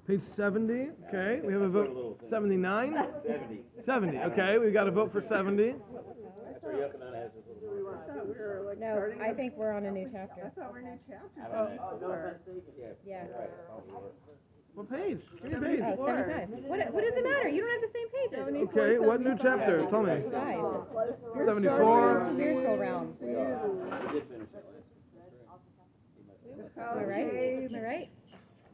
Page 70. Okay, we have a vote. 79. 70. Okay, we got a vote for 70. No, I think we're on a new chapter. I thought we're in a chapter. Yeah. What page? Give me a page. Oh, 75. What does it matter? You don't have the same pages. Okay, what new chapter? Tell me. 5. 74. Spiritual realm. Am I right? Am I right?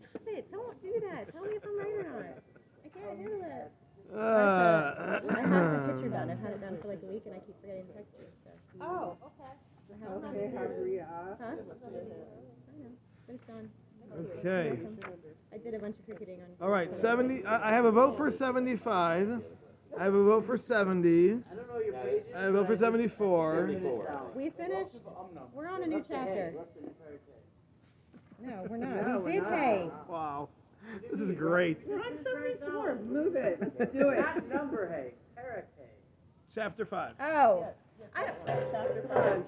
Stop it. Don't do that. Tell me if I'm right or not. I can't handle it. I have the picture done. I've had it done for like a week and I keep forgetting to text you. So. Oh, okay. Okay, Habria. Huh? I know. But it's done. Okay. I did a bunch of cricketing on. All right, 70. I have a vote for 75. I have a vote for 70. I have a vote for 74. We finished. We're on a new chapter. No, we're not. We did hay. Wow. This is great. We're on 74. Move it. Do it. Not number hay. Derech hay. Chapter 5. Oh.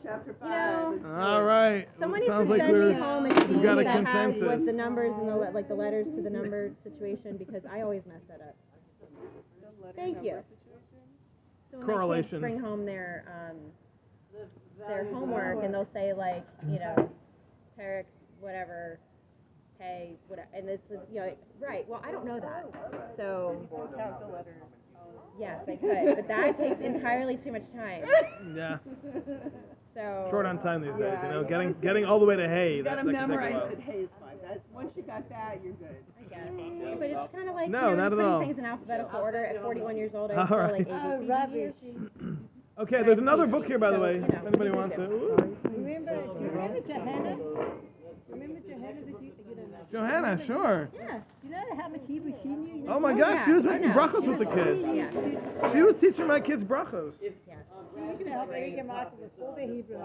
Chapter 5. You know, All right. someone needs Sounds to like send me home a sheet got a that has consensus. like the numbers and the letters to the numbered situation because I always mess that up. Thank you. So when my Correlation. kids bring home their homework and they'll say like, you know, Derech, whatever, hey, whatever, and it's, you know, right, well, I don't know that. So, Count the letters. yes, I could, but that takes entirely too much time. Yeah. So. Short on time these days, you know. Getting all the way to hay. You That gotta can take a memorize while. that hay is fine. Once you got that, you're good. I guess. But it's kind of like, No, you know, not at putting all. things in alphabetical order at 41 years old. I All still right. like ABC. Okay, there's another book here, by the way, You know, if anybody wants it. Ooh. Remember Johanna? Remember Johanna? Johanna, sure. Yeah. You know how much Hebrew she knew? Oh my Oh, gosh, yeah, she was I making know. brachos She with the was- kids. Yeah. She was teaching my kids brachos. Yeah. You can help me get my full day Hebrew.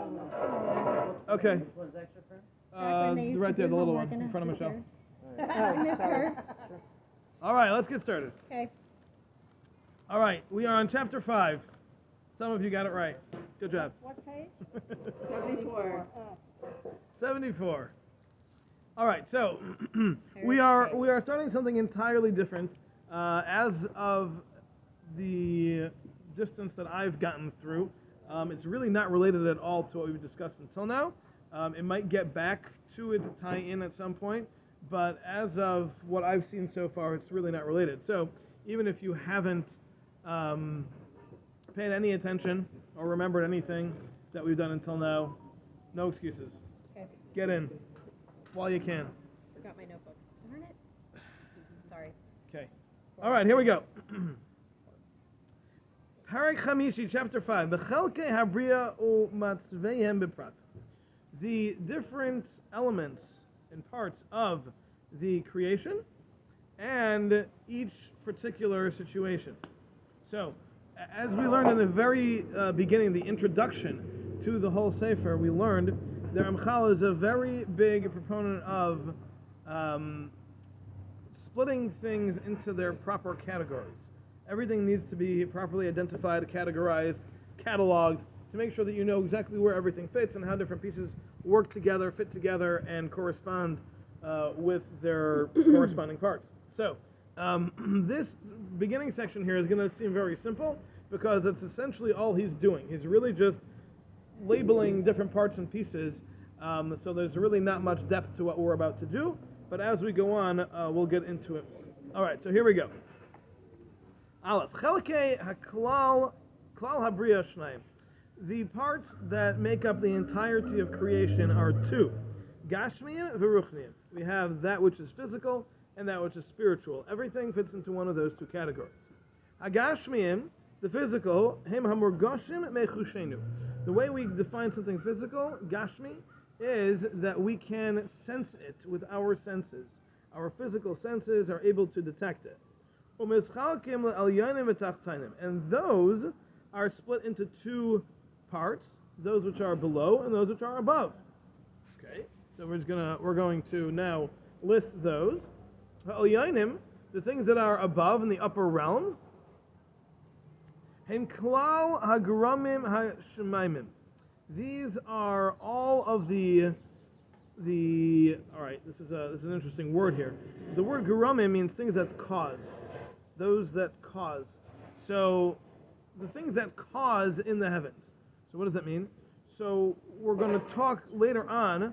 Okay. Back when they used Right to there, do the little homework one in front of Michelle. I miss her. All right, let's get started. Okay. All right, we are on chapter 5. Some of you got it right. Good job. What page? 74. 74. All right, so we are starting something entirely different. As of the distance that I've gotten through, it's really not related at all to what we've discussed until now. It might get back to it to tie in at some point, but as of what I've seen so far, it's really not related. So even if you haven't paid any attention or remembered anything that we've done until now, no excuses. Okay. Get in while you can. Forgot my notebook. Darn it. Sorry. Okay. All right, here we go. Parak Chamishi, chapter 5. Bechelke habria u'matzveihem beprat. The different elements and parts of the creation and each particular situation. So, as we learned in the very beginning, the introduction to the whole Sefer, we learned that Ramchal is a very big proponent of splitting things into their proper categories. Everything needs to be properly identified, categorized, cataloged, to make sure that you know exactly where everything fits and how different pieces work together, fit together, and correspond with their corresponding parts. So, this beginning section here is going to seem very simple because it's essentially all he's doing. He's really just labeling different parts and pieces, so there's really not much depth to what we're about to do, but as we go on, we'll get into it more. All right, so here we go. Aleph. Chelkei haklal habriya shnayim. The parts that make up the entirety of creation are two. Gashmiyim v'ruchmiyim. We have that which is physical and that which is spiritual. Everything fits into one of those two categories. Hagashmiyim, the physical, hem hamurgoshim mechushenu. The way we define something physical, gashmi, is that we can sense it with our senses. Our physical senses are able to detect it. And those are split into two parts, those which are below and those which are above. Okay, so we're going to now list those. The things that are above in the upper realms. These are all of the all right, this is an interesting word here. The word geramim means things that cause, those that cause. So the things that cause in the heavens. So what does that mean? So we're going to talk later on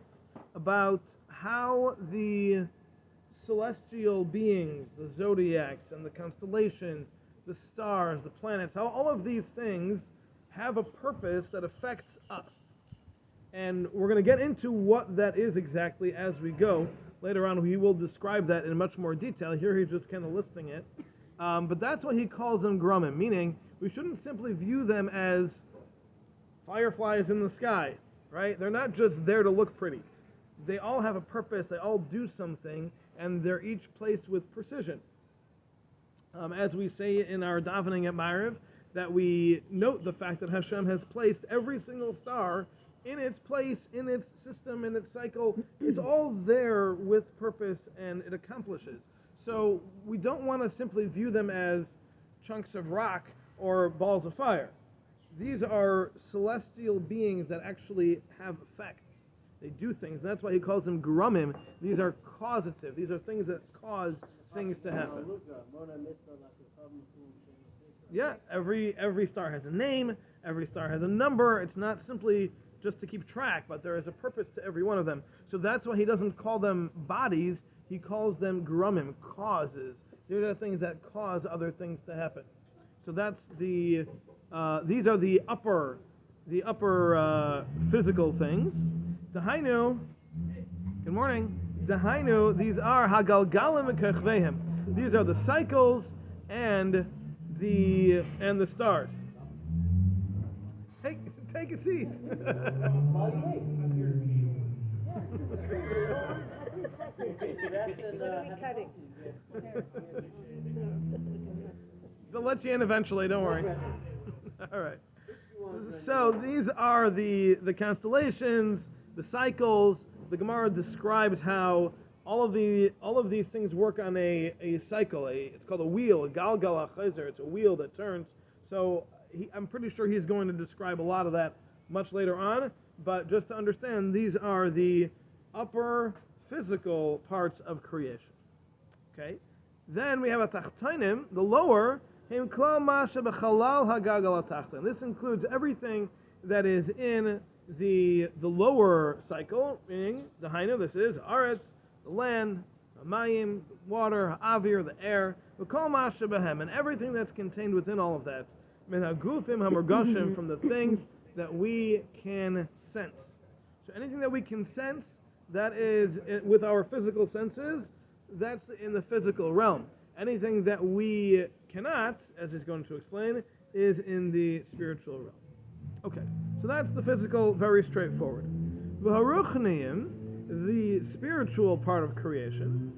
about how the celestial beings, the zodiacs and the constellations, the stars, the planets, how all of these things have a purpose that affects us. And we're going to get into what that is exactly as we go. Later on, he will describe that in much more detail. Here he's just kind of listing it. But that's why he calls them grumim, meaning we shouldn't simply view them as fireflies in the sky, right? They're not just there to look pretty. They all have a purpose, they all do something, and they're each placed with precision. As we say in our davening at Ma'ariv, that we note the fact that Hashem has placed every single star in its place, in its system, in its cycle. It's all there with purpose and it accomplishes. So we don't want to simply view them as chunks of rock or balls of fire. These are celestial beings that actually have effects. They do things. That's why he calls them grumim. These are causative. These are things that cause things to happen. Yeah, every star has a name. Every star has a number. It's not simply just to keep track, but there is a purpose to every one of them. So that's why he doesn't call them bodies. He calls them grumim, causes. These are the things that cause other things to happen. So that's these are the upper physical things. Dahainu, good morning. Dahainu, these are hagalgalim kechvehem. These are the cycles and the stars. Take a seat. They'll let you in eventually, don't worry. All right. So these are the constellations, the cycles. The Gemara describes how all of these things work on a cycle. It's called a wheel, a galgal achazer. It's a wheel that turns. So I'm pretty sure he's going to describe a lot of that much later on. But just to understand, these are the upper physical parts of creation. Okay. Then we have a tachtainim, the lower. This includes everything that is in the lower cycle, meaning the hainu, this is aretz, the land, the mayim, water, avir, the air, and everything that's contained within all of that. From the things that we can sense. So anything that we can sense, that is with our physical senses, that's in the physical realm. Anything that we cannot, as he's going to explain, is in the spiritual realm. Okay, so that's the physical, very straightforward. The spiritual part of creation,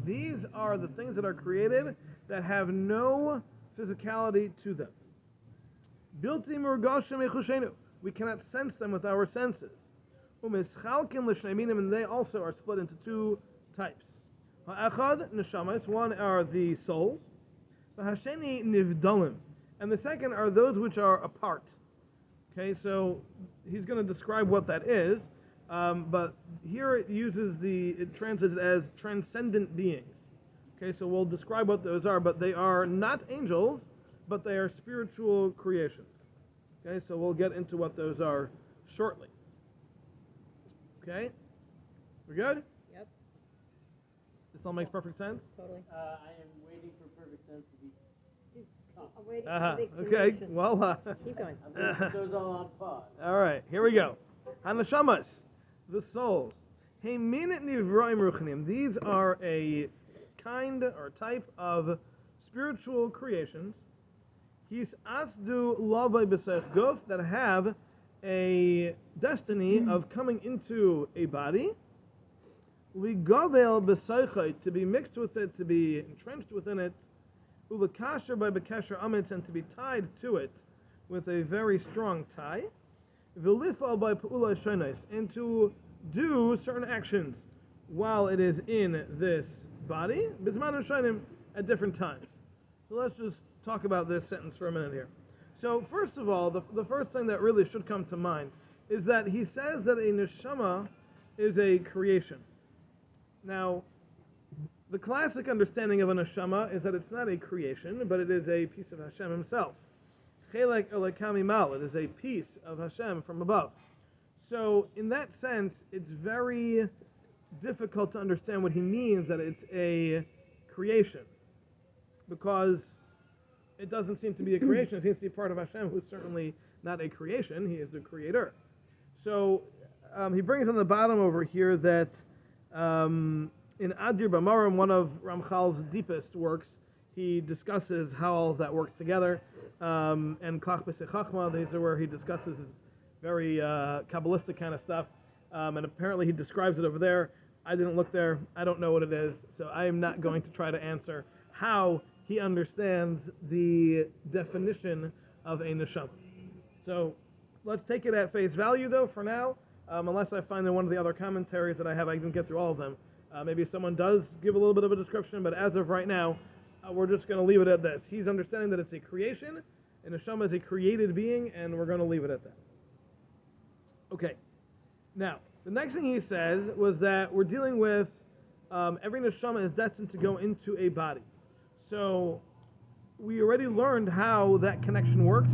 these are the things that are created that have no physicality to them. We cannot sense them with our senses. And they also are split into two types. One are the souls, and the second are those which are apart. Okay, so he's going to describe what that is, but here it translates it as transcendent beings. Okay, so we'll describe what those are, but they are not angels, but they are spiritual creations. Okay, so we'll get into what those are shortly. Okay, we're good? Yep. This all makes perfect sense? Totally. I am waiting for perfect sense to be. I'm waiting for the Okay, explanation. well, Keep going. I'm going to put those all on pause. all right, here we go. Hanashamas, the souls. Heiminit nivraim ruchanim. These are a kind or type of spiritual creations. His asdu lavai b'sech guf, that have a destiny of coming into a body. Ligavel b'seichai, to be mixed with it, to be entrenched within it. Ulakasher by bekasher amitz, and to be tied to it with a very strong tie. V'lifal by pu'ulai shonais, and to do certain actions while it is in this body. Bizman shonim, at different times. So let's just talk about this sentence for a minute here. So first of all, the first thing that really should come to mind is that he says that a neshama is a creation. Now, the classic understanding of a neshama is that it's not a creation, but it is a piece of Hashem himself. Chelek Elokam Mimal, it is a piece of Hashem from above. So, in that sense, it's very difficult to understand what he means that it's a creation, because it doesn't seem to be a creation. It seems to be part of Hashem, who's certainly not a creation. He is the creator. So he brings on the bottom over here that in Adir B'Marim, one of Ramchal's deepest works, he discusses how all of that works together. And Klach B'Sei Chachma, these are where he discusses his very Kabbalistic kind of stuff. And apparently he describes it over there. I didn't look there. I don't know what it is. So I am not going to try to answer how he understands the definition of a neshama. So let's take it at face value, though, for now, unless I find in one of the other commentaries that I have, I didn't get through all of them. Maybe someone does give a little bit of a description, but as of right now, we're just going to leave it at this. He's understanding that it's a creation, and neshama is a created being, and we're going to leave it at that. Okay. Now, the next thing he says was that we're dealing with every neshama is destined to go into a body. So we already learned how that connection works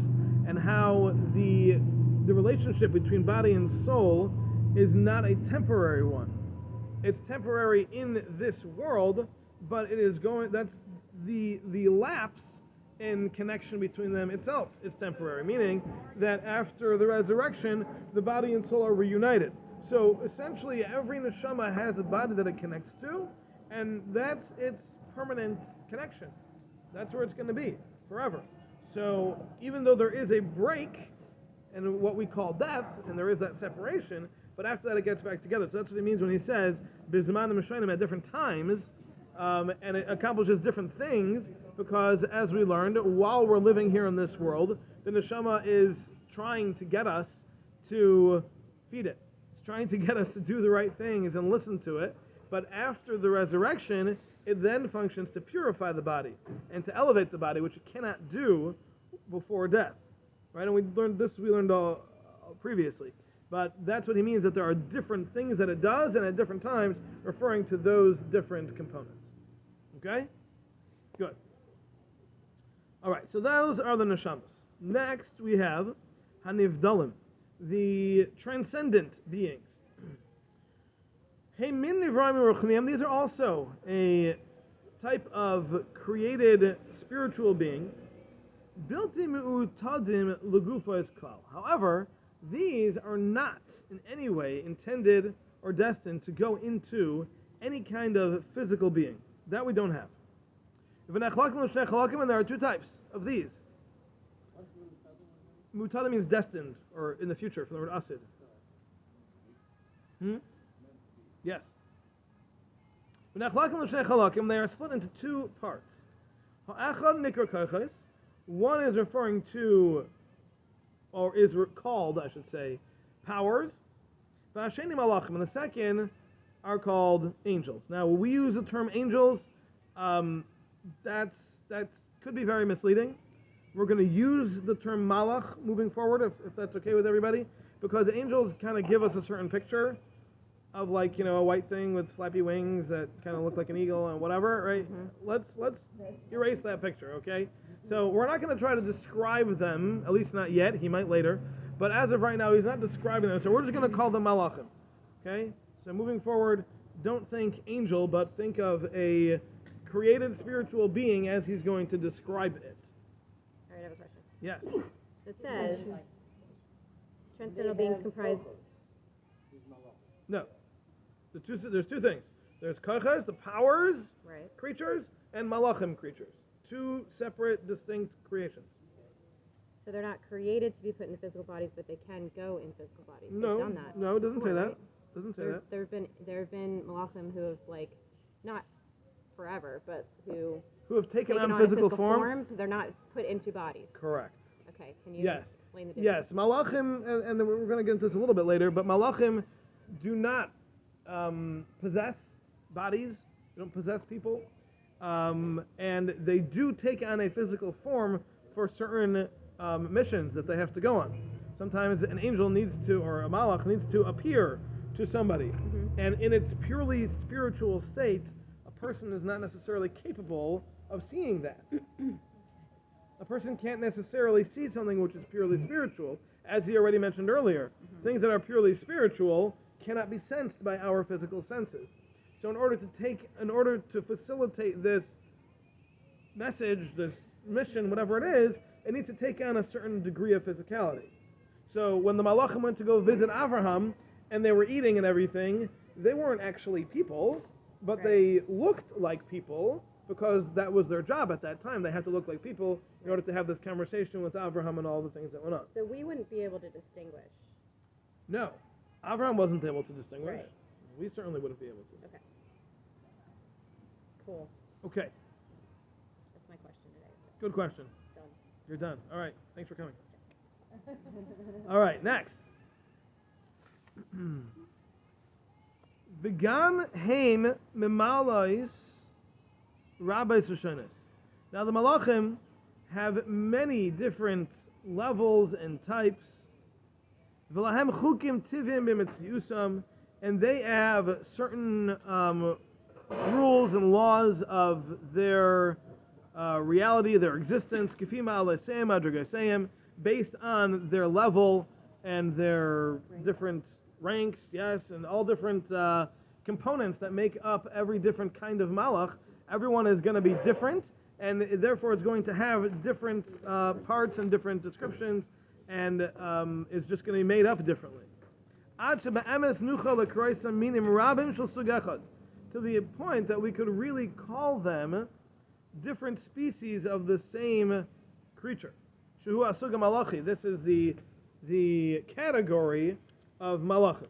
and how the relationship between body and soul is not a temporary one. It's temporary in this world, but it is going, that's the lapse in connection between them itself is temporary, meaning that after the resurrection, the body and soul are reunited. So essentially every neshama has a body that it connects to, and that's its permanent connection. That's where it's going to be forever. So even though there is a break and what we call death, and there is that separation, but after that it gets back together. So that's what he means when he says bizman and mishanim at different times, and it accomplishes different things, because as we learned, while we're living here in this world, the neshama is trying to get us to feed it. It's trying to get us to do the right things and listen to it. But after the resurrection, it then functions to purify the body and to elevate the body, which it cannot do before death. Right? And we learned all previously. But that's what he means, that there are different things that it does, and at different times, referring to those different components. Okay? Good. All right, so those are the neshamas. Next, we have hanivdalim, the transcendent beings. Hey, min nivraim u'ruchniim, these are also a type of created spiritual being. Bilti me'utadim legufos klal. However, these are not in any way intended or destined to go into any kind of physical being. That we don't have. And there are two types of these. Mutadim means destined, or in the future, from the word asid. Yes. They are split into two parts. One is referring to, or is called, I should say, powers. And the second are called angels. Now, when we use the term angels, that could be very misleading. We're going to use the term malach moving forward, if that's okay with everybody, because angels kind of give us a certain picture of, like, a white thing with flappy wings that kind of look like an eagle and whatever, right? Mm-hmm. Let's erase that picture, okay? So we're not going to try to describe them, at least not yet. He might later. But as of right now, he's not describing them. So we're just going to call them malachim, okay? So moving forward, don't think angel, but think of a created spiritual being as he's going to describe it. All right, I have a question. Yes. So it says, transcendental beings comprise... No. There's two things. There's kochas, the powers, right, creatures, and malachim, creatures. Two separate, distinct creations. So they're not created to be put in physical bodies, but they can go in physical bodies. No, They've done that. No, it doesn't say that. Right? Doesn't say that. There have been malachim who have, like, not forever, but who have taken on a physical form. They're not put into bodies. Correct. Okay, can you explain the difference? Yes, malachim, and we're going to get into this a little bit later, but malachim do not possess bodies. They don't possess people. And they do take on a physical form for certain missions that they have to go on. Sometimes an angel needs to, or a malach needs to appear to somebody. And in its purely spiritual state, a person is not necessarily capable of seeing that. A person can't necessarily see something which is purely spiritual, as he already mentioned earlier. Things that are purely spiritual cannot be sensed by our physical senses. So in order to facilitate this message, this mission, whatever it is, it needs to take on a certain degree of physicality. So when the Malachim went to go visit Avraham, and they were eating and everything, they weren't actually people, but they looked like people, because that was their job at that time. They had to look like people in order to have this conversation with Avraham and all the things that went on. So we wouldn't be able to distinguish. No. Avraham wasn't able to distinguish. Right. We certainly wouldn't be able to. Okay. Cool. Okay. That's my question today. Good question. Done. You're done. All right. Thanks for coming. All right. Next. V'gam heim memalois rabbis rishonos. Now the malachim have many different levels and types. V'lahem chukim tivim b'mitziusam, and they have certain rules and laws of their reality, their existence, kafima aleseim adragaseim, based on their level and their different ranks, yes, and all different components that make up every different kind of malach. Everyone is going to be different, and therefore it's going to have different parts and different descriptions, and is just going to be made up differently. To the point that we could really call them different species of the same creature. Shuhu asuga malachi. This is the category of malachim.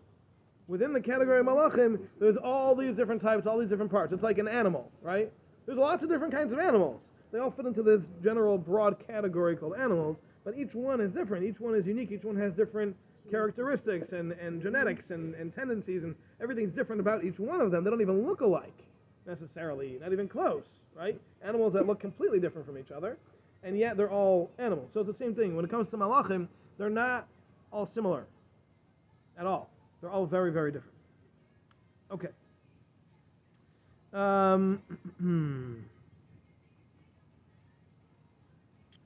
Within the category of malachim, there's all these different types, all these different parts. It's like an animal, right? There's lots of different kinds of animals. They all fit into this general broad category called animals, but each one is different. Each one is unique. Each one has different characteristics and genetics and tendencies, and everything's different about each one of them. They don't even look alike, necessarily, not even close, right? Animals that look completely different from each other, and yet they're all animals. So it's the same thing. When it comes to malachim, they're not all similar at all. They're all very, very different. Okay.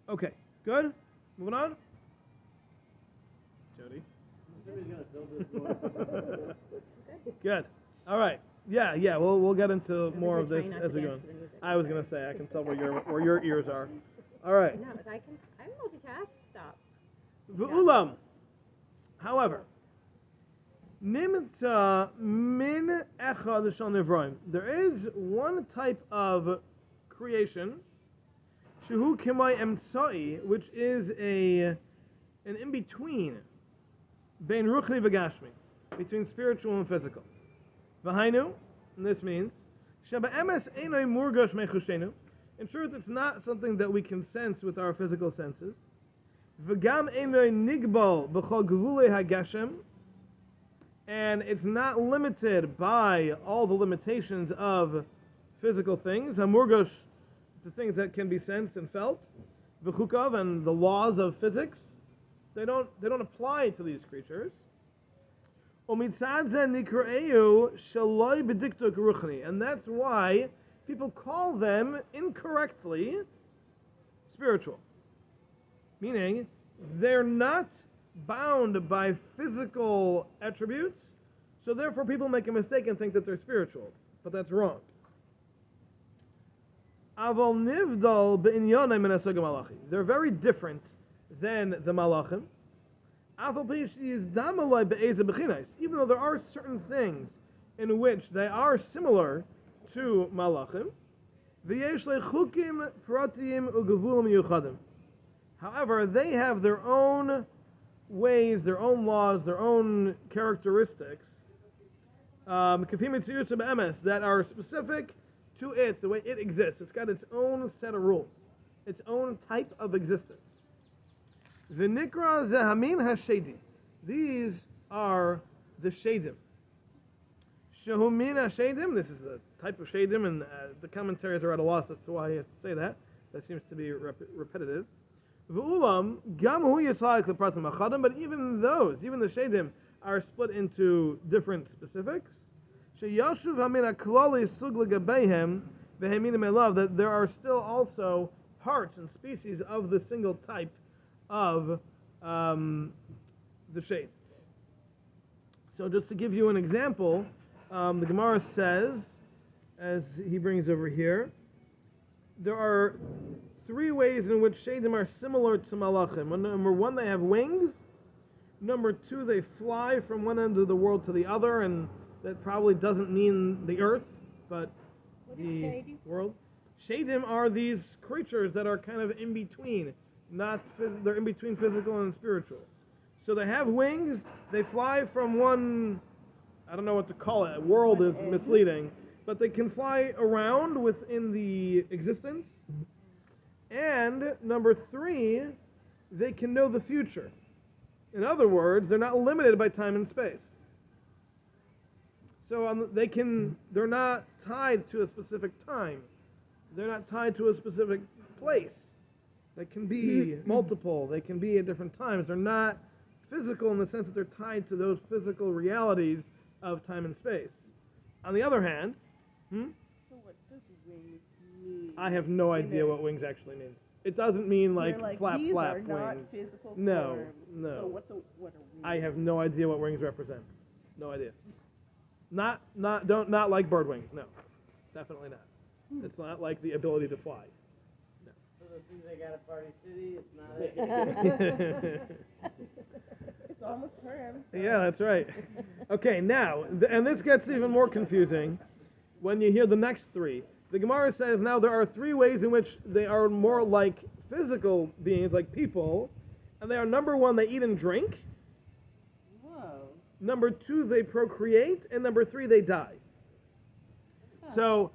Okay, good? Moving on? Jody? Somebody's gonna build this board. Good. All right. Yeah, we'll get into more of this Trying not as to we go dance on. to the music. I was going to say, I can tell where your ears are. All right. No, I'm multitask. Stop. V'ulam. However, nimtza min echad shel nivroim. There is one type of creation, shehu kimai emtsai, which is an in-between, bein ruchni v'gashmi, between spiritual and physical. V'hainu, and this means, sheba emes einoi murgash mechushenu. In truth, it's not something that we can sense with our physical senses. V'gam einoi nigbal b'chol gvulei hagashem, and it's not limited by all the limitations of physical things. Hamurgash, the things that can be sensed and felt. V'chukav, and the laws of physics, they don't apply to these creatures. And that's why people call them incorrectly spiritual. Meaning, they're not bound by physical attributes, so therefore people make a mistake and think that they're spiritual. But that's wrong. They're very different than the malachim. Even though there are certain things in which they are similar to malachim, however, they have their own ways, their own laws, their own characteristics that are specific to it, the way it exists. It's got its own set of rules, its own type of existence. V'nikra zehamin hashedim. These are the shadim. Shehumin hashedim. This is the type of shadim, and the commentaries are at a loss as to why he has to say that. That seems to be repetitive. V'ulam gam hu yisayik lepratim achadim, but even those, even the shadim, are split into different specifics. Sheyashuv hamin haklali sug legabehem v'heminim elav, that there are still also parts and species of the single type of the shade. So just to give you an example, the Gemara says, as he brings over here, there are three ways in which shadim are similar to malachim. Number one, they have wings. Number two, they fly from one end of the world to the other, and that probably doesn't mean the earth, but the world. Shadim are these creatures that are kind of in between. They're in between physical and spiritual. So they have wings, they fly from one, I don't know what to call it, world is misleading, but they can fly around within the existence. And number three, they can know the future. In other words, they're not limited by time and space. So they're not tied to a specific time. They're not tied to a specific place. They can be multiple. They can be at different times. They're not physical in the sense that they're tied to those physical realities of time and space. On the other hand, So what does wings mean? I have no idea what wings actually means. It doesn't mean like flap these flap are wings. not physical No, forms. no. So what are wings? I have no idea what wings represents. No idea. Not like bird wings. No, definitely not. It's not like the ability to fly. So those things they got at Party City, it's not. It's almost term. Yeah, that's right. Okay, now, and this gets even more confusing when you hear the next three. The Gemara says now there are three ways in which they are more like physical beings, like people, and they are: number one, they eat and drink; Whoa. number two, they procreate; and number three, they die. So,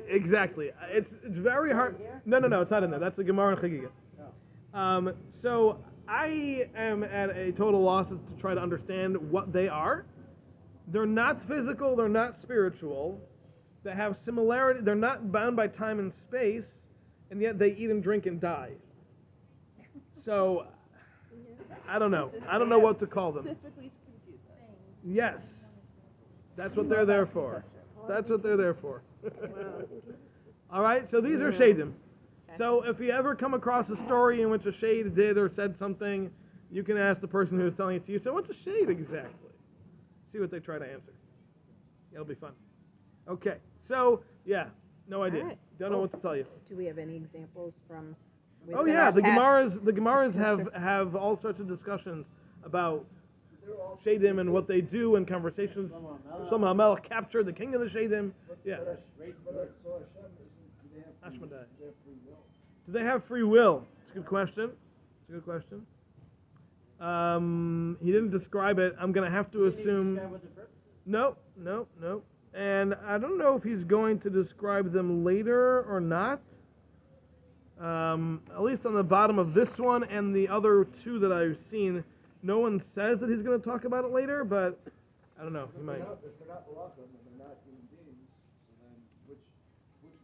exactly, it's very hard. No, it's not in there. That's the Gemara in Chagiga. So I am at a total loss as to try to understand what they are. They're not physical. They're not spiritual. They have similarity. They're not bound by time and space, and yet they eat and drink and die. So I don't know. I don't know what to call them. Specifically confused. Yes, that's what they're there for. That's what they're there for. All right. So these are shadim. So if you ever come across a story in which a shade did or said something, you can ask the person who's telling it to you, so what's a shade exactly? See what they try to answer. It'll be fun. Okay, so, yeah, no idea. All right. Don't know what to tell you. Do we have any examples from? Oh yeah, the Gemaras have all sorts of discussions about shadim and what they do and conversations. Some Hamel captured the king of the shadim. Yeah. Ashmedai. Do they have free will? It's a good question. He didn't describe it. I'm going to have to assume. No. And I don't know if he's going to describe them later or not. At least on the bottom of this one and the other two that I've seen, no one says that he's going to talk about it later, but I don't know. He might. If they're not malachim and they're not human beings, so then which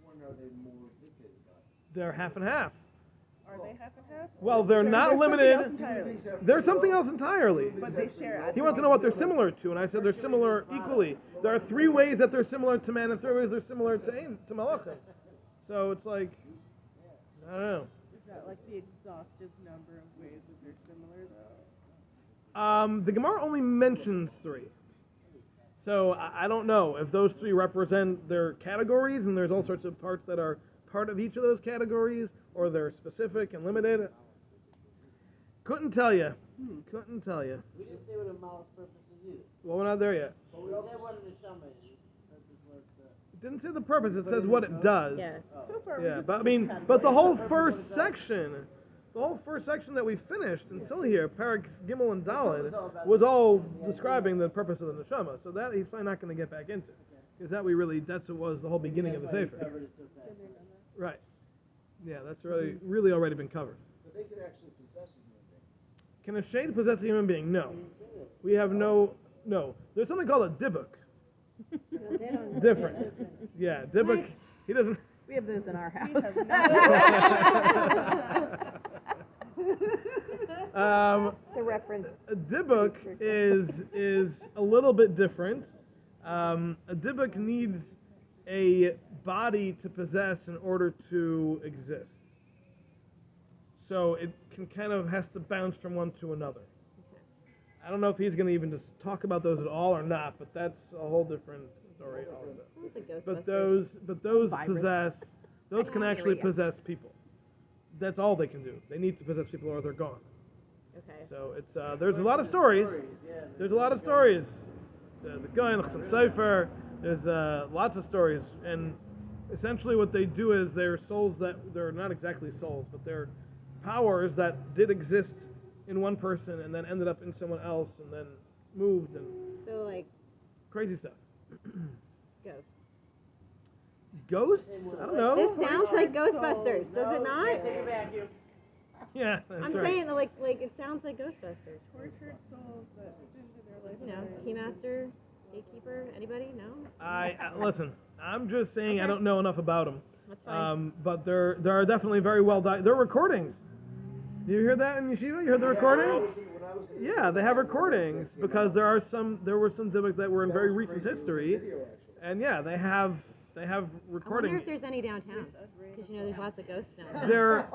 one are they more dictated by? They're half and half. Are they half and half? Well, they're not limited. They're something else entirely. But they share. He wants to know what they're similar to, and I said they're similar equally. There are three ways that they're similar to man, and three ways they're similar to malachim. So it's like, I don't know. Is that like the exhaustive number of ways that they're similar, though? The Gemara only mentions three. So I don't know if those three represent their categories, and there's all sorts of parts that are part of each of those categories, or they're specific and limited. Couldn't tell you. We didn't say what a mouth purpose is either. Well, we're not there yet. But we said what an neshama is. Purpose was the... It didn't say the purpose. It says what it does. Yeah. So far, Yeah, we but I just mean, had but the one. whole first section that we finished until here, Parak Gimel and Daled, was all describing the purpose of the neshama. So that he's probably not going to get back into, because that's what was the whole beginning of the sefer. Covered it so fast. Right. Yeah, that's really already been covered. But they could actually possess a human being. Can a shade possess a human being? No. We have no. There's something called a dibuk. Different. Yeah, dibuk. He doesn't We have those in our We house. have The reference. A Dybbuk is a little bit different. A Dybbuk needs a body to possess in order to exist. So it can kind of has to bounce from one to another. I don't know if he's going to even just talk about those at all or not, but that's a whole different story also. Sounds like Ghostbusters. But those Virus. possess, those can actually Bacteria. possess people. That's all they can do. They need to possess people or they're gone. Okay. So it's there's a lot of stories. There's a lot of stories. The guy in some Sefer. There's lots of stories, and essentially what they do is they're souls that they're not exactly souls, but they're powers that did exist in one person and then ended up in someone else and then moved and So like crazy stuff. ghosts. Ghosts? I don't know. This sounds like Ghostbusters, does it not? Take a vacuum. Yeah, that's I'm right. saying that like it sounds like Ghostbusters. tortured souls that didn't do their life. You know, Keymaster, Gatekeeper, anybody? No? I listen. I'm just saying I don't know enough about them. That's fine. But there are definitely very well done. There are recordings. Do you hear that in Yeshiva? You heard the recordings? Yeah, they have recordings because there were some Dybbuk that were in very recent history, and yeah, they have I wonder recordings. if there's any downtown, because you know there's lots of ghosts downtown. There.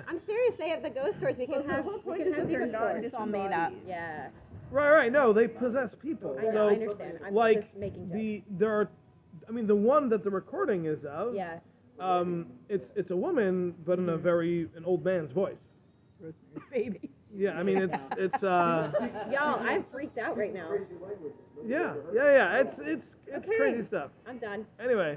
I'm serious. They have the ghost tours. We can have. The whole We point can is have that they're Dybbuk not tours. It's all made up. Yeah. Right. No, they possess people. I know. So, I understand. I'm like just making jokes. the one that the recording is of. Yeah. It's a woman, but in an old man's voice. Rosemary's Baby. Yeah, I mean it's Y'all, I'm freaked out right now. yeah. It's Okay. crazy stuff. I'm done. Anyway.